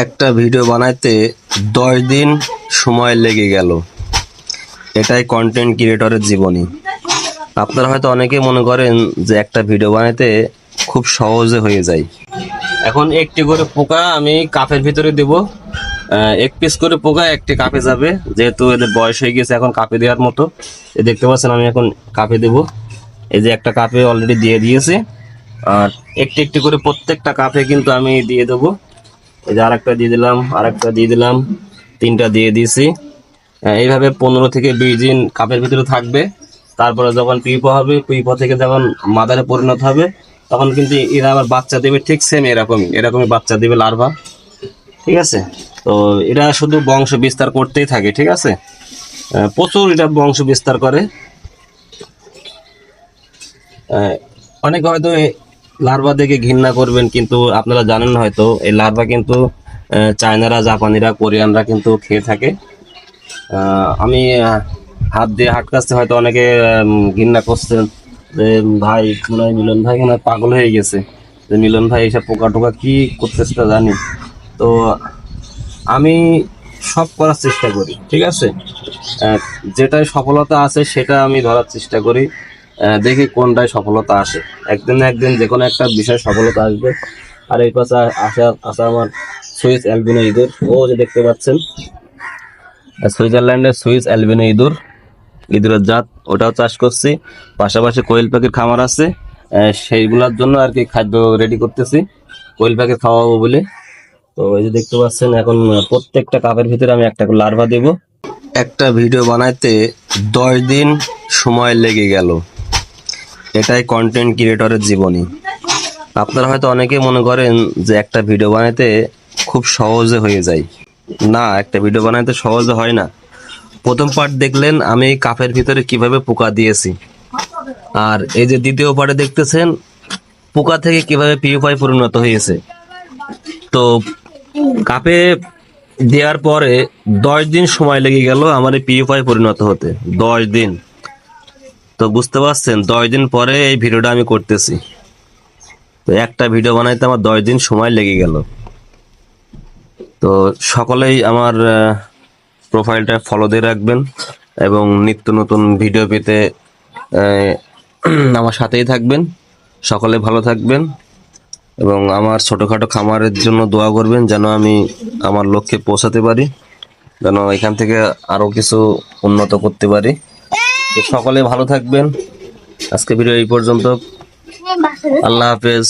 একটা ভিডিও বানাইতে 10 দিন সময় লেগে গেল। এটাই কন্টেন্ট ক্রিয়েটরের জীবনী। আপনারা হয়তো অনেকেই মনে করেন যে একটা ভিডিও বানাইতে খুব সহজে হয়ে যায়। এখন একটি করে পোকা আমি কাপের ভিতরে দেব। এক পিস করে পোকা একটি কাপে যাবে, যেহেতু এদের বয়স হয়ে গেছে এখন কাপে দেওয়ার মতো। দেখতে পাচ্ছেন আমি এখন কাপে দেব। এই যে একটা কাপে অলরেডি দিয়ে দিয়েছি, আর একটি একটি করে প্রত্যেকটা কাপে কিন্তু আমি দিয়ে দেবো। এই যে আরেকটা দিয়ে দিলাম, আরেকটা দিয়ে দিলাম, 3টা দিয়ে দিয়েছি। এইভাবে 15 থেকে 20 দিন কাপের ভিতরে থাকবে। তারপরে যখন পিপো হবে, পিপো থেকে যখন মাদারে পরিণত হবে, তখন কিন্তু এরা আবার বাচ্চা দেবে, ঠিক সেম এরকমই বাচ্চা দেবে, লার্ভা। ঠিক আছে, তো এরা শুধু বংশ বিস্তার করতেই থাকে। ঠিক আছে, প্রচুর এটা বংশ বিস্তার করে। অনেকে হয়তো লার্ভা দেখে ঘৃণা করবেন, কিন্তু আপনারা জানেন না হয়তো এই লার্ভা কিন্তু চায়নারা, জাপানিরা, কোরিয়ানরা কিন্তু খেয়ে থাকে। আমি হাত দিয়ে হাটকাচ্ছি, হয়তো অনেকে ঘৃণা করছেন যে ভাই মনে হয় মিলন ভাই মনে হয় পাগল হয়ে গেছে, যে মিলন ভাই এইসব পোকা টোকা কি করতেছে তা জানি। তো আমি সব করার চেষ্টা করি। ঠিক আছে, যেটায় সফলতা আছে সেটা আমি ধরার চেষ্টা করি, দেখি কোনটায় সফলতা আসে। একদিন না একদিন যে কোনো একটা বিষয়ে সফলতা আসবে। আর এই পাশে আসা আমার সুইস অ্যালবিনো ইঁদুর, ও যে দেখতে পাচ্ছেন, সুইজারল্যান্ডের সুইস অ্যালবিনো ইঁদুরের জাত, ওটাও চাষ করছি। পাশাপাশি কোয়েল পাখির খামার আছে, সেইগুলোর জন্য আর কি খাদ্য রেডি করতেছি, কোয়েল পাখি খাওয়াবো বলে। তো এই যে দেখতে পাচ্ছেন এখন প্রত্যেকটা কাপের ভিতরে আমি একটা করে লার্ভা দেব। একটা ভিডিও বানাইতে 10 দিন সময় লেগে গেল। এটাই কন্টেন্ট ক্রিয়েটরের জীবনী। আপনারা হয়তো অনেকেই মনে করেন যে একটা ভিডিও বানাইতে খুব সহজে হয়ে যায়। না, একটা ভিডিও বানাইতে সহজে হয় না। প্রথম পার্ট দেখলেন আমি কাপের ভিতরে কিভাবে পোকা দিয়েছি, আর এই যে দ্বিতীয় পার্টে দেখতেছেন পোকা থেকে কিভাবে পিউপাই পরিণত হয়েছে। তো কাপে দেওয়ার পরে 10 দিন সময় লেগে গেল আমার এই পিউপাই পরিণত হতে, 10 দিন। তো বুঝতে পারছেন, 10 দিন পরে এই ভিডিওটা আমি করতেছি। তো একটা ভিডিও বানাইতে আমার 10 দিন সময় লেগে গেল। তো সকলেই আমার প্রোফাইলটা ফলো দিয়ে রাখবেন এবং নিত্য নতুন ভিডিও পেতে আমার সাথেই থাকবেন। সকলে ভালো থাকবেন এবং আমার ছোটোখাটো খামারের জন্য দোয়া করবেন, যেন আমি আমার লক্ষ্যে পৌঁছাতে পারি, যেন এখান থেকে আরও কিছু উন্নত করতে পারি। তো সকলে ভালো থাকবেন। আজকে ভিডিও এই পর্যন্ত। আল্লাহ হাফেজ।